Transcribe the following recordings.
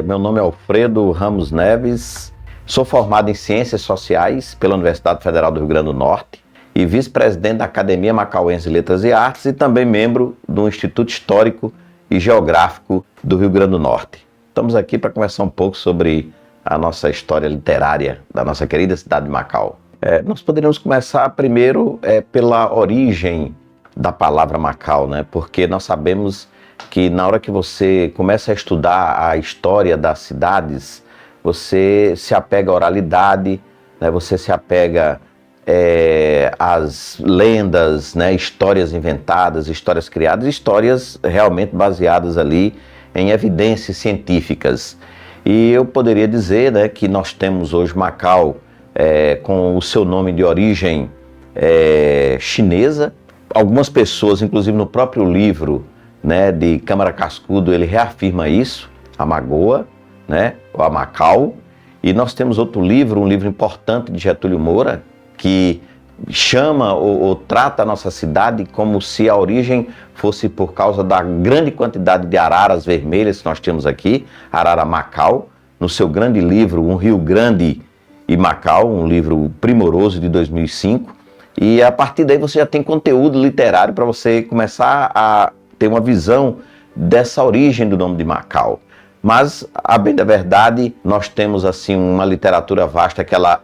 Meu nome é Alfredo Ramos Neves, sou formado em Ciências Sociais pela Universidade Federal do Rio Grande do Norte e vice-presidente da Academia Macauense de Letras e Artes e também membro do Instituto Histórico e Geográfico do Rio Grande do Norte. Estamos aqui para conversar um pouco sobre a nossa história literária da nossa querida cidade de Macau. Nós poderíamos começar primeiro pela origem da palavra Macau, né? Porque nós sabemos que na hora que você começa a estudar a história das cidades, você se apega à oralidade, né? Você se apega às lendas, né? Histórias inventadas, histórias criadas, histórias realmente baseadas ali em evidências científicas. E eu poderia dizer, né, que nós temos hoje Macau com o seu nome de origem chinesa. Algumas pessoas, inclusive no próprio livro, né, de Câmara Cascudo, ele reafirma isso, a Magoa, né, ou a Macau. E nós temos outro livro, um livro importante de Getúlio Moura, que chama ou trata a nossa cidade como se a origem fosse por causa da grande quantidade de araras vermelhas que nós temos aqui, Arara Macau, no seu grande livro, Um Rio Grande e Macau, um livro primoroso de 2005. E a partir daí você já tem conteúdo literário para você começar a ter uma visão dessa origem do nome de Macau. Mas, a bem da verdade, nós temos assim uma literatura vasta que ela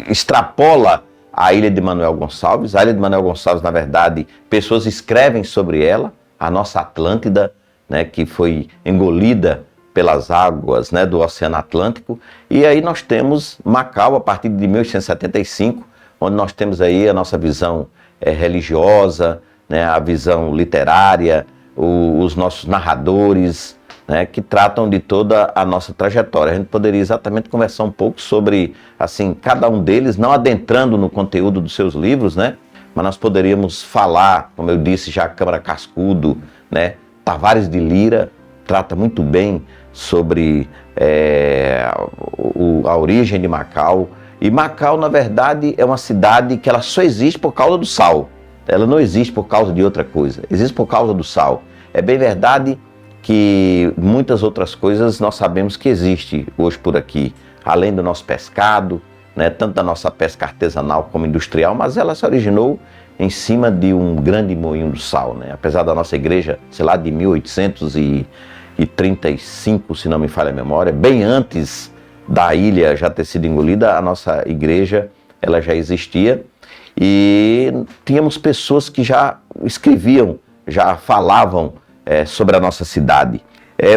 extrapola a Ilha de Manuel Gonçalves. A Ilha de Manuel Gonçalves, na verdade, pessoas escrevem sobre ela, a nossa Atlântida, né, que foi engolida pelas águas, né, do Oceano Atlântico. E aí nós temos Macau a partir de 1875, onde nós temos aí a nossa visão religiosa, né, a visão literária, os nossos narradores, né, que tratam de toda a nossa trajetória. A gente poderia exatamente conversar um pouco sobre, assim, cada um deles, não adentrando no conteúdo dos seus livros, né, mas nós poderíamos falar, como eu disse já, Câmara Cascudo, né, Tavares de Lira trata muito bem sobre a origem de Macau. E Macau, na verdade, é uma cidade que ela só existe por causa do sal. Ela não existe por causa de outra coisa, existe por causa do sal. É bem verdade que muitas outras coisas nós sabemos que existe hoje por aqui, além do nosso pescado, né, tanto da nossa pesca artesanal como industrial, mas ela se originou em cima de um grande moinho do sal, né? Apesar da nossa igreja, sei lá, de 1835, se não me falha a memória, bem antes da ilha já ter sido engolida, a nossa igreja ela já existia e tínhamos pessoas que já escreviam, já falavam sobre a nossa cidade.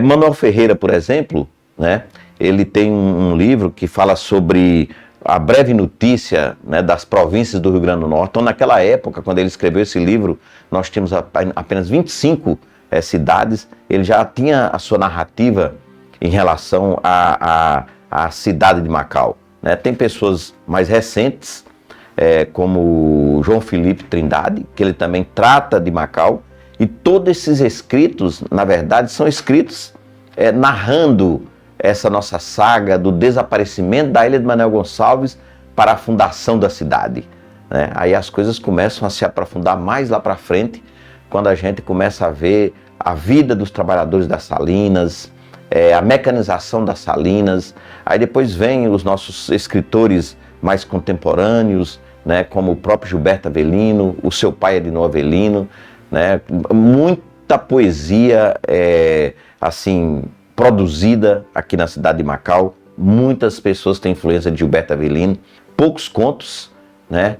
Manuel Ferreira, por exemplo, né, ele tem um livro que fala sobre a breve notícia, né, das províncias do Rio Grande do Norte. Então, naquela época, quando ele escreveu esse livro, nós tínhamos apenas 25 cidades. Ele já tinha a sua narrativa em relação à cidade de Macau, né? Tem pessoas mais recentes, como João Felipe Trindade, que ele também trata de Macau, e todos esses escritos, na verdade, são escritos narrando essa nossa saga do desaparecimento da Ilha de Manuel Gonçalves para a fundação da cidade, né? Aí as coisas começam a se aprofundar mais lá para frente, quando a gente começa a ver a vida dos trabalhadores das salinas, a mecanização das salinas. Aí depois vem os nossos escritores mais contemporâneos, né, como o próprio Gilberto Avelino, o seu pai Edinor Avelino, né, muita poesia assim produzida aqui na cidade de Macau. Muitas pessoas têm influência de Gilberto Avelino, poucos contos, né,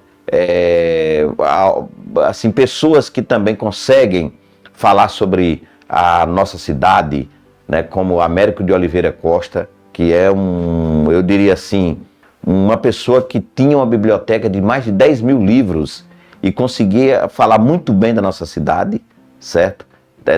assim, pessoas que também conseguem falar sobre a nossa cidade, né, como Américo de Oliveira Costa, que é eu diria assim, uma pessoa que tinha uma biblioteca de mais de 10 mil livros e conseguia falar muito bem da nossa cidade, certo?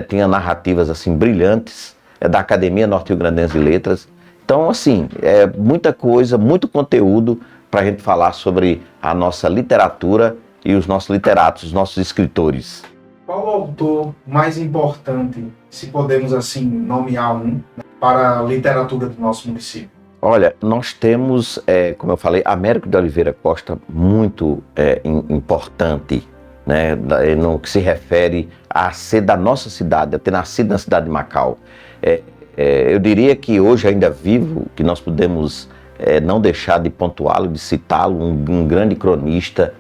Tinha narrativas assim brilhantes, da Academia Norte-Rio-Grandense de Letras. Então, assim, muita coisa, muito conteúdo para a gente falar sobre a nossa literatura e os nossos literatos, os nossos escritores. Qual o autor mais importante, se podemos assim nomear um, para a literatura do nosso município? Olha, nós temos, como eu falei, Américo de Oliveira Costa, muito importante, né, no que se refere a ser da nossa cidade, a ter nascido na cidade de Macau. Eu diria que hoje ainda vivo, que nós podemos não deixar de pontuá-lo, de citá-lo, um grande cronista,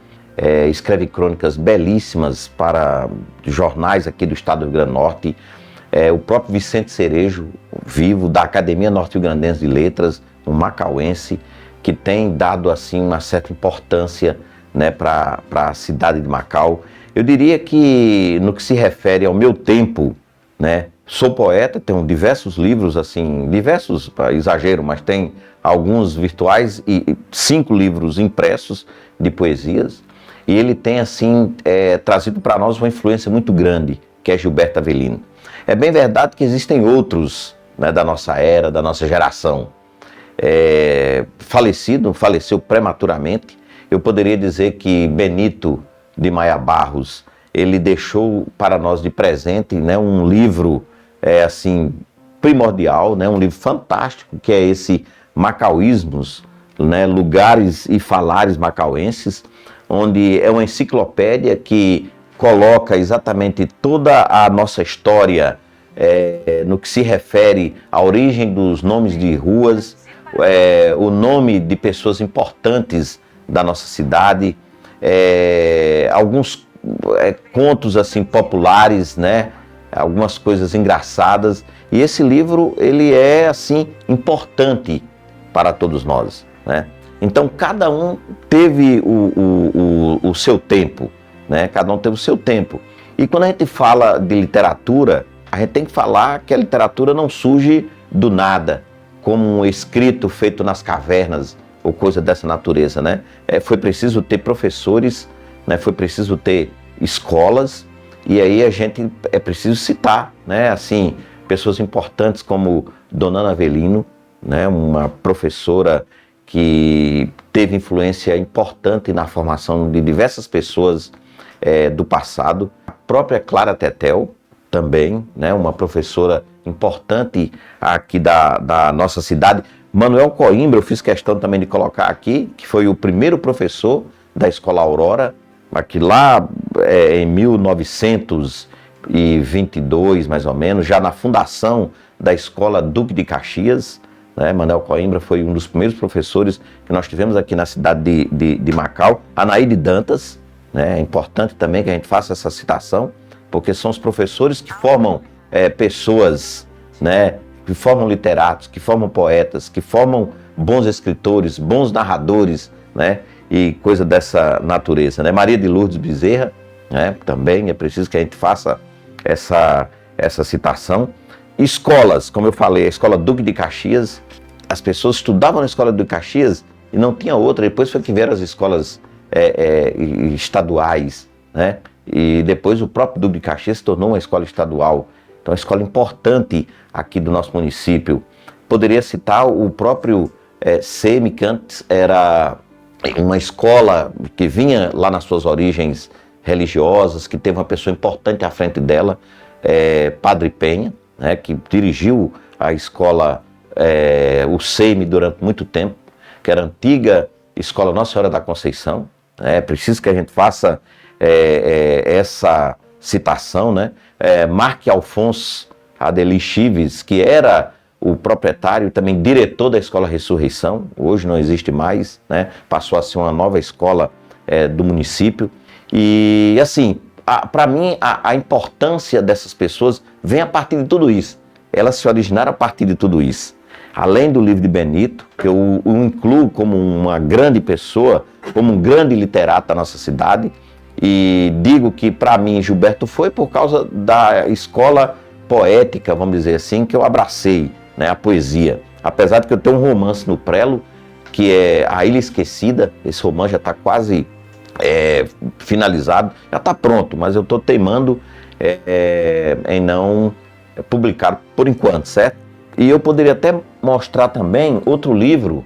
escreve crônicas belíssimas para jornais aqui do estado do Rio Grande do Norte, o próprio Vicente Cerejo, vivo, da Academia Norte-Rio-Grandense de Letras, um macauense, que tem dado assim uma certa importância, né, para a cidade de Macau. Eu diria que no que se refere ao meu tempo, né, sou poeta, tenho diversos livros, assim, diversos, exagero, mas tem alguns virtuais e 5 livros impressos de poesias, e ele tem assim trazido para nós uma influência muito grande, que é Gilberto Avelino. É bem verdade que existem outros, né, da nossa era, da nossa geração. Faleceu prematuramente. Eu poderia dizer que Benito de Maia Barros, ele deixou para nós de presente, né, um livro assim, primordial, né, um livro fantástico, que é esse Macauísmos, né, Lugares e Falares Macauenses, onde é uma enciclopédia que coloca exatamente toda a nossa história no que se refere à origem dos nomes de ruas, o nome de pessoas importantes da nossa cidade, alguns contos assim populares, né? Algumas coisas engraçadas. E esse livro, ele é assim importante para todos nós, né? Então cada um teve o seu tempo, né? Cada um teve o seu tempo. E quando a gente fala de literatura, a gente tem que falar que a literatura não surge do nada, como um escrito feito nas cavernas ou coisa dessa natureza, né? Foi preciso ter professores, né? Foi preciso ter escolas, e aí a gente é preciso citar, né? Assim, pessoas importantes como Dona Ana Avelino, né? Uma professora que teve influência importante na formação de diversas pessoas do passado. A própria Clara Tetel, também, né? Uma professora importante aqui da nossa cidade. Manuel Coimbra, eu fiz questão também de colocar aqui, que foi o primeiro professor da Escola Aurora, aqui lá em 1922, mais ou menos, já na fundação da Escola Duque de Caxias, né? Manuel Coimbra foi um dos primeiros professores que nós tivemos aqui na cidade de Macau. Anaíde Dantas, né? É importante também que a gente faça essa citação, porque são os professores que formam pessoas, né? Que formam literatos, que formam poetas, que formam bons escritores, bons narradores, né? E coisa dessa natureza, né? Maria de Lourdes Bezerra, né? Também é preciso que a gente faça essa citação. Escolas, como eu falei, a Escola Duque de Caxias, as pessoas estudavam na Escola Duque de Caxias e não tinha outra, depois foi que vieram as escolas estaduais, né? E depois o próprio Duque de Caxias se tornou uma escola estadual. Então, é uma escola importante aqui do nosso município. Poderia citar o próprio SEMI, que antes era uma escola que vinha lá nas suas origens religiosas, que teve uma pessoa importante à frente dela, Padre Penha, né, que dirigiu a escola, o SEMI, durante muito tempo, que era a antiga Escola Nossa Senhora da Conceição. É preciso que a gente faça essa citação, né? Marque Alfonso Adeli Chives, que era o proprietário e também diretor da Escola Ressurreição, hoje não existe mais, né? Passou a ser uma nova escola do município. E assim, para mim, a importância dessas pessoas vem a partir de tudo isso. Elas se originaram a partir de tudo isso. Além do livro de Benito, que eu o incluo como uma grande pessoa, como um grande literato da nossa cidade, e digo que para mim Gilberto foi por causa da escola poética, vamos dizer assim, que eu abracei, né, a poesia. Apesar de que eu tenho um romance no prelo, que é A Ilha Esquecida. Esse romance já está quase finalizado, já está pronto, mas eu estou teimando em não publicar por enquanto, certo? E eu poderia até mostrar também outro livro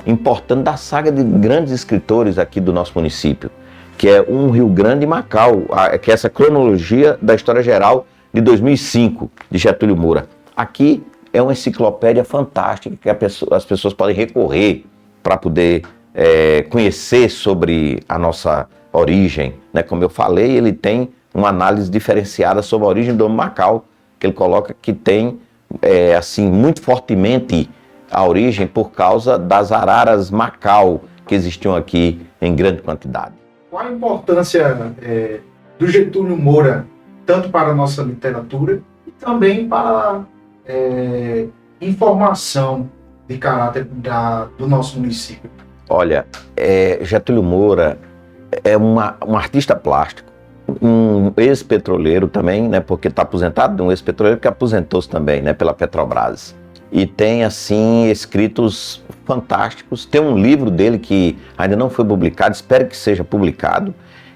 importante da saga de grandes escritores aqui do nosso município, que é Um Rio Grande e Macau, que é essa cronologia da história geral de 2005, de Getúlio Moura. Aqui é uma enciclopédia fantástica que as pessoas podem recorrer para poder conhecer sobre a nossa origem, né? Como eu falei, ele tem uma análise diferenciada sobre a origem do Macau, que ele coloca que tem assim, muito fortemente a origem por causa das araras Macau que existiam aqui em grande quantidade. Qual a importância do Getúlio Moura, tanto para a nossa literatura e também para a informação de caráter do nosso município? Olha, Getúlio Moura é um artista plástico, um ex-petroleiro também, né, porque está aposentado, um ex-petroleiro que aposentou-se também, né, pela Petrobras. E tem, assim, escritos fantásticos. Tem um livro dele que ainda não foi publicado, espero que seja publicado,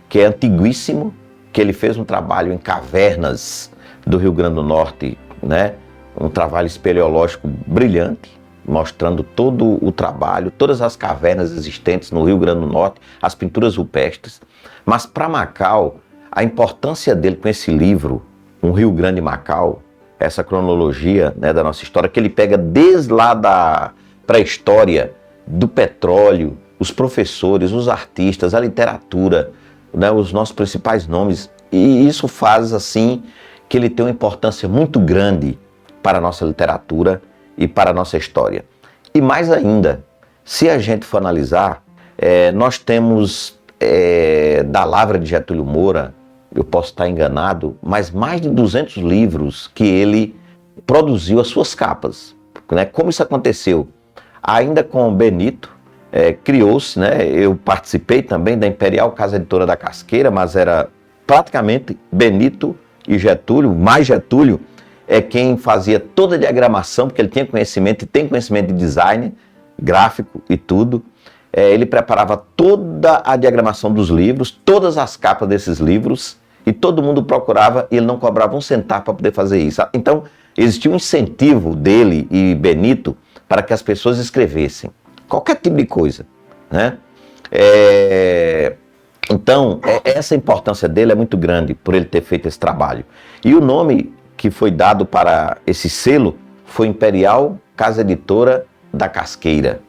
que é antiguíssimo, que ele fez um trabalho em cavernas do Rio Grande do Norte, né, um trabalho espeleológico brilhante, mostrando todo o trabalho, todas as cavernas existentes no Rio Grande do Norte, as pinturas rupestres. Mas para Macau, a importância dele com esse livro, Um Rio Grande Macau, essa cronologia, né, da nossa história, que ele pega desde lá da pré-história, do petróleo, os professores, os artistas, a literatura, né, os nossos principais nomes, e isso faz assim que ele tem uma importância muito grande para a nossa literatura e para a nossa história. E mais ainda, se a gente for analisar, nós temos da Lavra de Getúlio Moura, eu posso estar enganado, mas mais de 200 livros que ele produziu as suas capas, né? Como isso aconteceu? Ainda com Benito, criou-se, né? Eu participei também da Imperial Casa Editora da Casqueira, mas era praticamente Benito e Getúlio, mais Getúlio, é quem fazia toda a diagramação, porque ele tinha conhecimento e tem conhecimento de design gráfico e tudo. Ele preparava toda a diagramação dos livros, todas as capas desses livros, e todo mundo procurava e ele não cobrava um centavo para poder fazer isso. Então, existia um incentivo dele e Benito para que as pessoas escrevessem qualquer tipo de coisa, né? Então, essa importância dele é muito grande por ele ter feito esse trabalho. E o nome que foi dado para esse selo foi Imperial Casa Editora da Casqueira,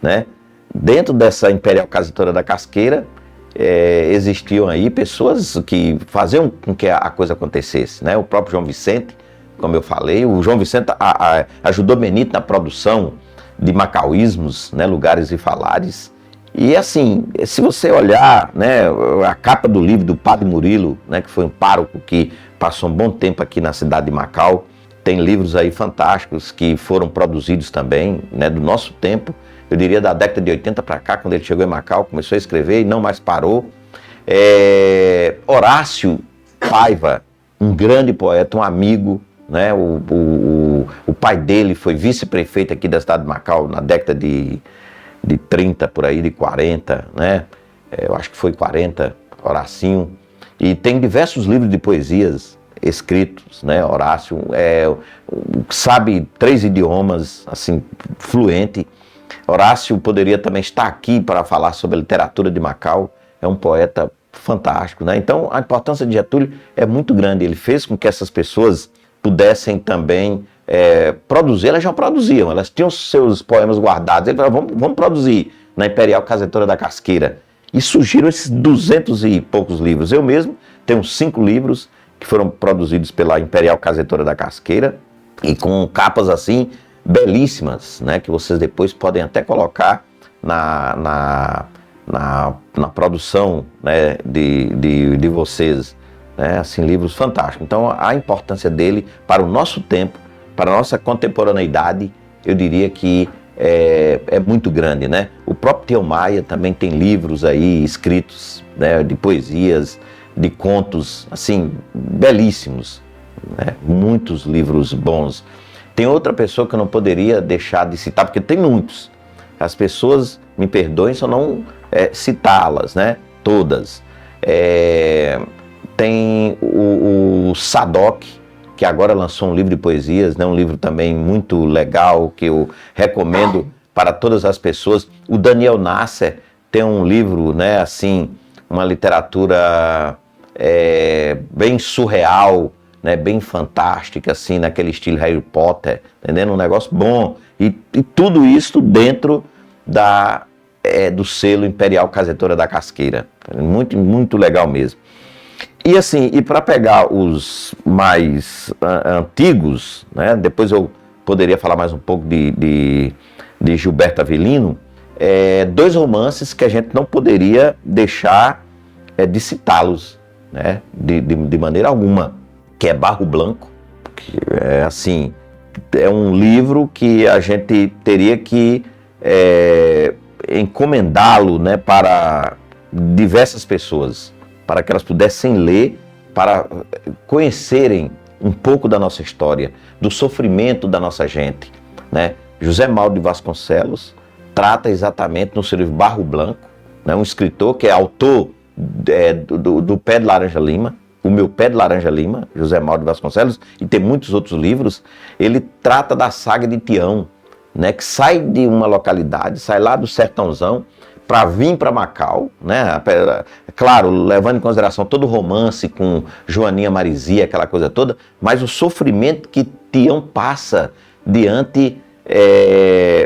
né? Dentro dessa Imperial Casa Editora da Casqueira, existiam aí pessoas que faziam com que a coisa acontecesse, né? O próprio João Vicente, como eu falei, o João Vicente ajudou Benito na produção de macauísmos, né? Lugares e falares. E assim, se você olhar, né, a capa do livro do Padre Murilo, né, que foi um pároco que passou um bom tempo aqui na cidade de Macau, tem livros aí fantásticos que foram produzidos também, né, do nosso tempo, eu diria da década de 80 para cá, quando ele chegou em Macau, começou a escrever e não mais parou. Horácio Paiva, um grande poeta, um amigo, né, o pai dele foi vice-prefeito aqui da cidade de Macau na década de 30, por aí, de 40, né? Eu acho que foi 40, Horacinho. E tem diversos livros de poesias escritos, né? Horácio sabe 3 idiomas, assim, fluente. Horácio poderia também estar aqui para falar sobre a literatura de Macau. É um poeta fantástico, né? Então, a importância de Getúlio é muito grande. Ele fez com que essas pessoas pudessem também produzir. Elas já produziam, elas tinham seus poemas guardados. Ele falou, vamos produzir na Imperial Casa Editora da Casqueira. E surgiram esses 200 e poucos livros. Eu mesmo tenho 5 livros que foram produzidos pela Imperial Casa Editora da Casqueira e com capas assim belíssimas, né, que vocês depois podem até colocar na produção, né, de vocês, né, assim, livros fantásticos. Então, a importância dele para o nosso tempo, para a nossa contemporaneidade, eu diria que é muito grande, né? O próprio Theo Maia também tem livros aí escritos, né, de poesias, de contos, assim, belíssimos, né? Muitos livros bons. Tem outra pessoa que eu não poderia deixar de citar, porque tem muitos. As pessoas me perdoem se eu não citá-las, né? Todas. Tem o Sadoc, que agora lançou um livro de poesias, né? Um livro também muito legal, que eu recomendo para todas as pessoas. O Daniel Nasser tem um livro, né? Assim, uma literatura bem surreal, né, bem fantástica, assim, naquele estilo Harry Potter, entendendo? Um negócio bom. E tudo isso dentro do selo Imperial Casa Editora da Casqueira. Muito, muito legal mesmo. E assim, e para pegar os mais antigos, né, depois eu poderia falar mais um pouco de Gilberto Avelino, dois romances que a gente não poderia deixar de citá-los, né, de maneira alguma, que é Barro Blanco, que é assim, é um livro que a gente teria que encomendá-lo, né, para diversas pessoas, para que elas pudessem ler, para conhecerem um pouco da nossa história, do sofrimento da nossa gente, né? José Mauro de Vasconcelos trata exatamente no seu livro Barro Blanco, né, um escritor que é autor do Pé de Laranja Lima, O Meu Pé de Laranja Lima, José Mauro de Vasconcelos, e tem muitos outros livros. Ele trata da saga de Tião, né, que sai de uma localidade, sai lá do sertãozão, para vir para Macau, né? Claro, levando em consideração todo o romance com Joaninha Marizia, aquela coisa toda, mas o sofrimento que Tião passa diante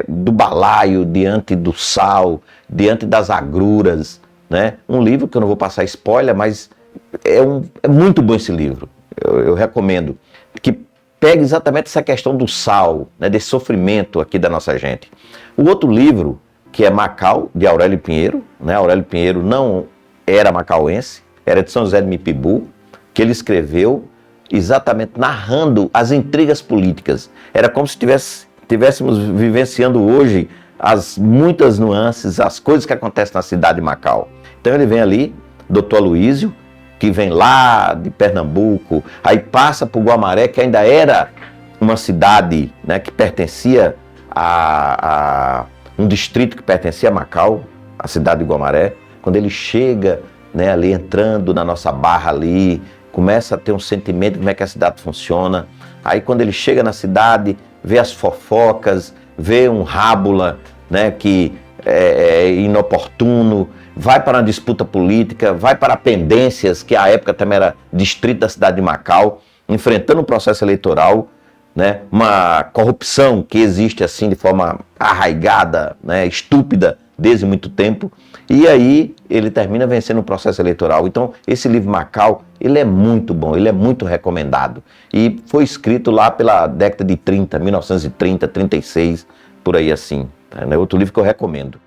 do balaio, diante do sal, diante das agruras, né? Um livro que eu não vou passar spoiler, mas é muito bom esse livro, eu recomendo, que pega exatamente essa questão do sal, né, desse sofrimento aqui da nossa gente. O outro livro, que é Macau, de Aurélio Pinheiro, né? Aurélio Pinheiro não era macauense, era de São José de Mipibu, que ele escreveu exatamente narrando as intrigas políticas. Era como se estivéssemos vivenciando hoje as muitas nuances, as coisas que acontecem na cidade de Macau. Então ele vem ali, Dr. Aloísio, que vem lá de Pernambuco, aí passa por Guamaré, que ainda era uma cidade, né, que pertencia a um distrito que pertencia a Macau, a cidade de Guamaré. Quando ele chega, né, ali entrando na nossa barra ali, começa a ter um sentimento de como é que a cidade funciona. Aí quando ele chega na cidade, vê as fofocas, vê um rábula, né, que é inoportuno, vai para uma disputa política, vai para pendências, que à época também era distrito da cidade de Macau, enfrentando um processo eleitoral, né, uma corrupção que existe assim de forma arraigada, né, estúpida desde muito tempo, e aí ele termina vencendo o processo eleitoral. Então esse livro Macau, ele é muito bom, ele é muito recomendado, e foi escrito lá pela década de 30, 1930, 36, por aí assim, é outro livro que eu recomendo.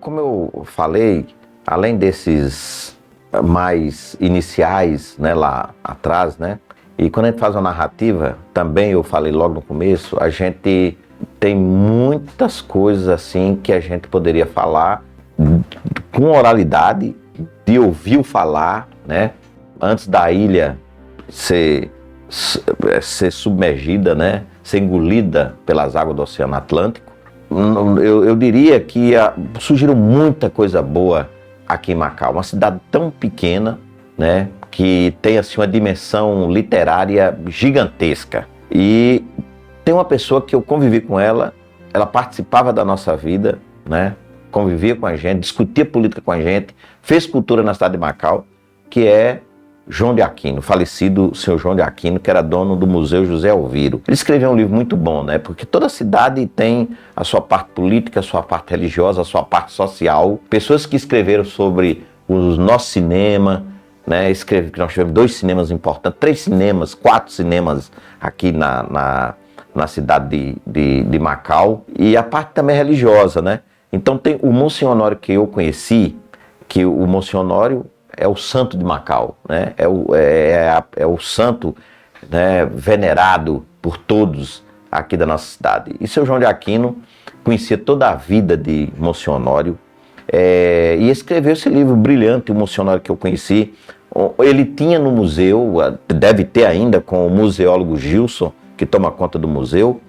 Como eu falei, além desses mais iniciais, né, lá atrás, né, e quando a gente faz uma narrativa, também eu falei logo no começo, a gente tem muitas coisas assim que a gente poderia falar com oralidade, de ouvir falar, né? Antes da ilha ser submergida, né? Ser engolida pelas águas do Oceano Atlântico. Eu diria que surgiram muita coisa boa aqui em Macau, uma cidade tão pequena, né, que tem assim uma dimensão literária gigantesca. E tem uma pessoa que eu convivi com ela participava da nossa vida, né, convivia com a gente, discutia política com a gente, fez cultura na cidade de Macau, que é João de Aquino, falecido senhor João de Aquino, que era dono do Museu José Elviro. Ele escreveu um livro muito bom, né? Porque toda cidade tem a sua parte política, a sua parte religiosa, a sua parte social. Pessoas que escreveram sobre o nosso cinema, né? Nós tivemos 2 cinemas importantes, 3 cinemas, 4 cinemas aqui na cidade de Macau. E a parte também religiosa, né? Então tem o Monsenhor Honório que eu conheci, que o Monsenhor Honório é o santo de Macau, né? É o santo, né, venerado por todos aqui da nossa cidade. E seu João de Aquino conhecia toda a vida de Monsenhor Honório, e escreveu esse livro brilhante, o Monsenhor Honório que eu conheci. Ele tinha no museu, deve ter ainda, com o museólogo Gilson, que toma conta do museu,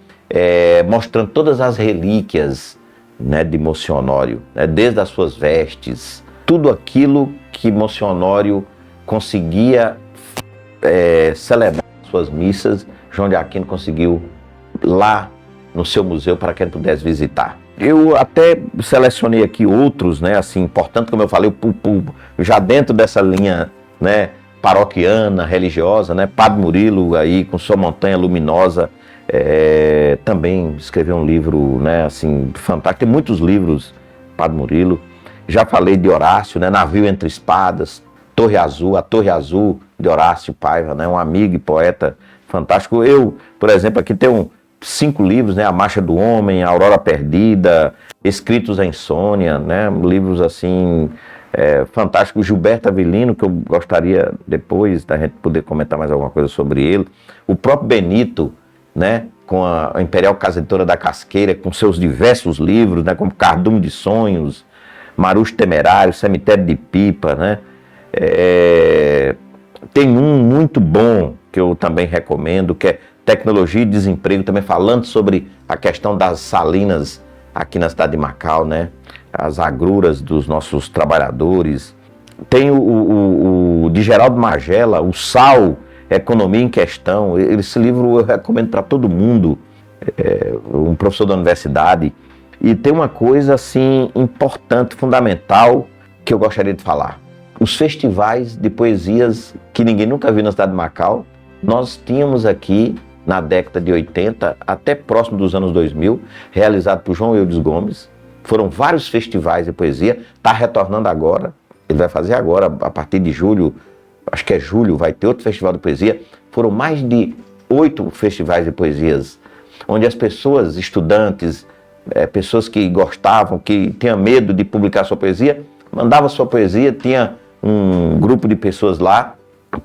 mostrando todas as relíquias, né, de Monsenhor Honório, né, desde as suas vestes, tudo aquilo que Monsenhor Honório conseguia celebrar suas missas, João de Aquino conseguiu lá no seu museu para quem pudesse visitar. Eu até selecionei aqui outros, né, assim, importantes, como eu falei, já dentro dessa linha, né, paroquiana, religiosa, né, Padre Murilo aí com sua Montanha Luminosa, também escreveu um livro, né, assim, fantástico. Tem muitos livros, Padre Murilo. Já falei de Horácio, né, Navio Entre Espadas, A Torre Azul, de Horácio Paiva, né? Um amigo e poeta fantástico. Eu, por exemplo, aqui tenho 5 livros, né? A Marcha do Homem, A Aurora Perdida, Escritos à Insônia, né? Livros assim fantásticos. Gilberto Avelino, que eu gostaria depois da gente poder comentar mais alguma coisa sobre ele. O próprio Benito, né? Com a Imperial Casa Editora da Casqueira, com seus diversos livros, né? Como Cardume de Sonhos, Marujo Temerário, Cemitério de Pipa, né? Tem um muito bom que eu também recomendo, que é Tecnologia e Desemprego, também falando sobre a questão das salinas aqui na cidade de Macau, né? As agruras dos nossos trabalhadores. Tem o de Geraldo Magela, O Sal, Economia em Questão. Esse livro eu recomendo para todo mundo, um professor da universidade. E tem uma coisa assim importante, fundamental, que eu gostaria de falar. Os festivais de poesias que ninguém nunca viu na cidade de Macau, nós tínhamos aqui na década de 80, até próximo dos anos 2000, realizado por João Eudes Gomes. Foram vários festivais de poesia, está retornando agora, ele vai fazer agora, a partir de julho, acho que é julho, vai ter outro festival de poesia. Foram mais de 8 festivais de poesias, onde as pessoas, estudantes, pessoas que gostavam, que tinham medo de publicar sua poesia, mandavam sua poesia, tinha um grupo de pessoas lá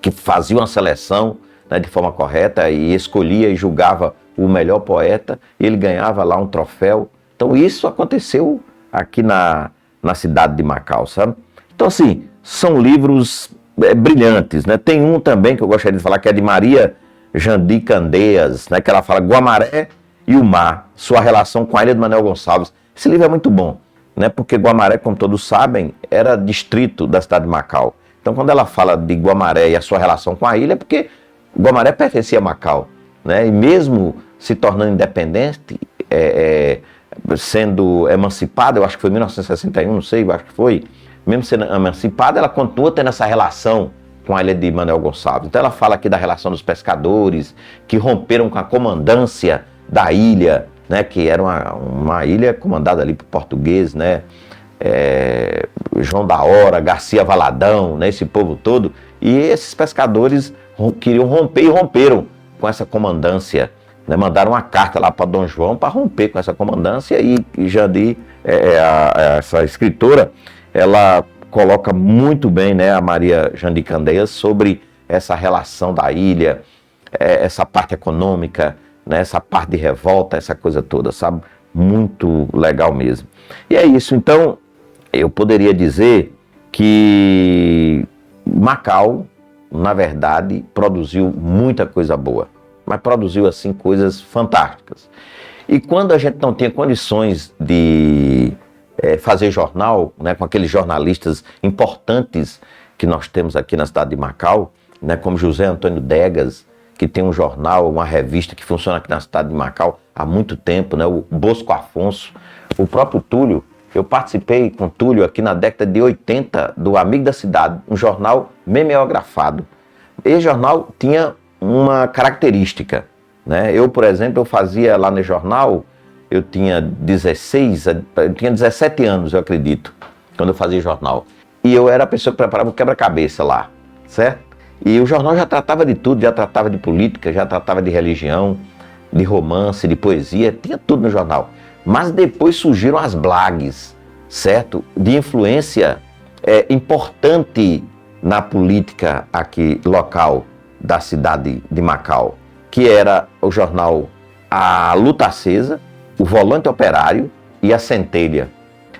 que faziam a seleção, né, de forma correta e escolhia e julgava o melhor poeta, e ele ganhava lá um troféu. Então isso aconteceu aqui na cidade de Macau, sabe? Então assim, são livros brilhantes, né? Tem um também que eu gostaria de falar, que é de Maria Jandi Candeias, né, que ela fala Guamaré e o Mar, sua relação com a ilha de Manuel Gonçalves. Esse livro é muito bom, né, porque Guamaré, como todos sabem, era distrito da cidade de Macau. Então quando ela fala de Guamaré e a sua relação com a ilha, é porque Guamaré pertencia a Macau, né, e mesmo se tornando independente, sendo emancipada, eu acho que foi em 1961, não sei, eu acho que foi, mesmo sendo emancipada, ela continua tendo essa relação com a ilha de Manuel Gonçalves. Então ela fala aqui da relação dos pescadores, que romperam com a comandância da ilha, né, que era uma ilha comandada ali por português, né, João da Hora, Garcia Valadão, né, esse povo todo, e esses pescadores queriam romper e romperam com essa comandância, né, mandaram uma carta lá para Dom João para romper com essa comandância, e Jandi, essa escritora, ela coloca muito bem, né, a Maria Jandi Candeias, sobre essa relação da ilha, essa parte econômica, né, essa parte de revolta, essa coisa toda, sabe? Muito legal mesmo. E é isso, então, eu poderia dizer que Macau, na verdade, produziu muita coisa boa, mas produziu, assim, coisas fantásticas. E quando a gente não tinha condições de fazer jornal, né, com aqueles jornalistas importantes que nós temos aqui na cidade de Macau, né, como José Antônio Degas, que tem um jornal, uma revista que funciona aqui na cidade de Macau há muito tempo, né, o Bosco Afonso, o próprio Túlio. Eu participei com o Túlio aqui na década de 80 do Amigo da Cidade, um jornal memeografado. Esse jornal tinha uma característica, né? Eu, por exemplo, eu fazia lá no jornal, eu tinha 17 anos, eu acredito, quando eu fazia jornal. E eu era a pessoa que preparava o quebra-cabeça lá, certo? E o jornal já tratava de tudo, já tratava de política, já tratava de religião, de romance, de poesia, tinha tudo no jornal. Mas depois surgiram as blagues, certo? De influência importante na política aqui local da cidade de Macau, que era o jornal A Luta Acesa, o Volante Operário e a Centelha.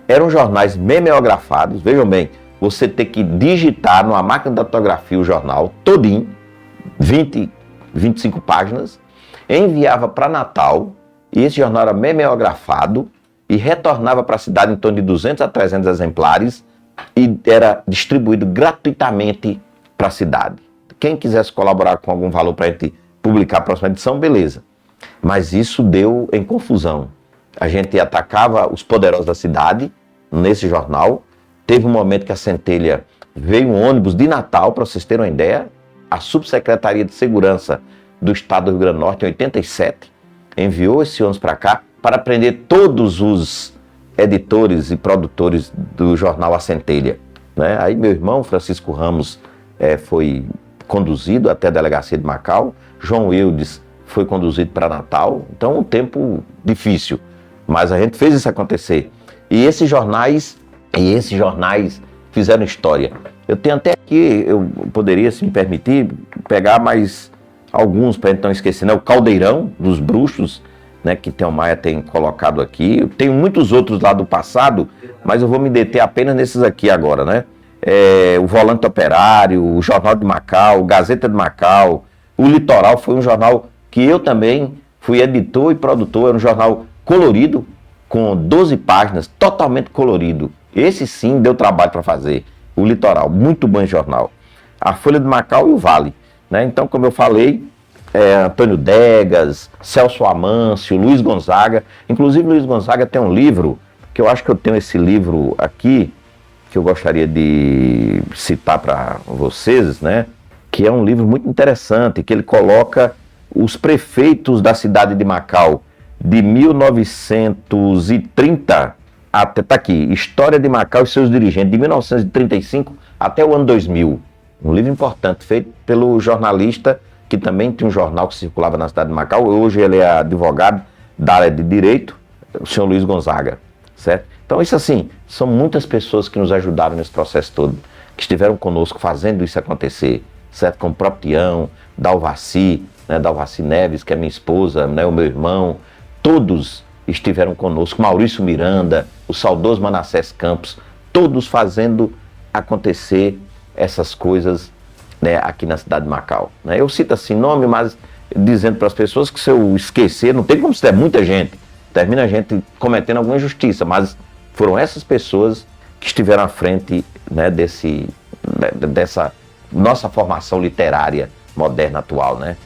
Eram jornais memeografados, vejam bem, você tem que digitar numa máquina de datilografia o jornal todinho, 20, 25 páginas, enviava para Natal, e esse jornal era memeografado e retornava para a cidade em torno de 200 a 300 exemplares e era distribuído gratuitamente para a cidade. Quem quisesse colaborar com algum valor para a gente publicar a próxima edição, beleza. Mas isso deu em confusão. A gente atacava os poderosos da cidade nesse jornal. Teve um momento que a Centelha veio um ônibus de Natal, para vocês terem uma ideia, a Subsecretaria de Segurança do Estado do Rio Grande do Norte, em 87, enviou esse ônibus para cá para prender todos os editores e produtores do jornal A Centelha. né? Aí meu irmão, Francisco Ramos, foi conduzido até a delegacia de Macau, João Eudes foi conduzido para Natal, então um tempo difícil, mas a gente fez isso acontecer. E esses jornais fizeram história. Eu tenho até aqui, eu poderia, se me permitir, pegar mais alguns para a gente não esquecer, né? O Caldeirão dos Bruxos, né, que Theo Maia tem colocado aqui. Eu tenho muitos outros lá do passado, mas eu vou me deter apenas nesses aqui agora, né? O Volante Operário, o Jornal de Macau, Gazeta de Macau, o Litoral foi um jornal que eu também fui editor e produtor, era um jornal colorido, com 12 páginas, totalmente colorido. Esse sim deu trabalho para fazer, o Litoral, muito bom jornal. A Folha de Macau e o Vale, né? Então, como eu falei, Antônio Degas, Celso Amâncio, Luiz Gonzaga. Inclusive, Luiz Gonzaga tem um livro, que eu acho que eu tenho esse livro aqui, que eu gostaria de citar para vocês, né? Que é um livro muito interessante, que ele coloca os prefeitos da cidade de Macau de 1930 até, tá aqui, História de Macau e seus dirigentes, de 1935 até o ano 2000. Um livro importante, feito pelo jornalista, que também tinha um jornal que circulava na cidade de Macau. Hoje ele é advogado da área de Direito, o senhor Luiz Gonzaga, certo? Então, isso assim, são muitas pessoas que nos ajudaram nesse processo todo, que estiveram conosco fazendo isso acontecer, certo? Como o próprio Tião, Dalvaci, né? Dalvaci Neves, que é minha esposa, né? O meu irmão, todos estiveram conosco, Maurício Miranda, o saudoso Manassés Campos, todos fazendo acontecer essas coisas, né, aqui na cidade de Macau, né? Eu cito assim nome, mas dizendo para as pessoas que se eu esquecer, não tem como se der muita gente, termina a gente cometendo alguma injustiça, mas foram essas pessoas que estiveram à frente, né, dessa nossa formação literária moderna atual, né?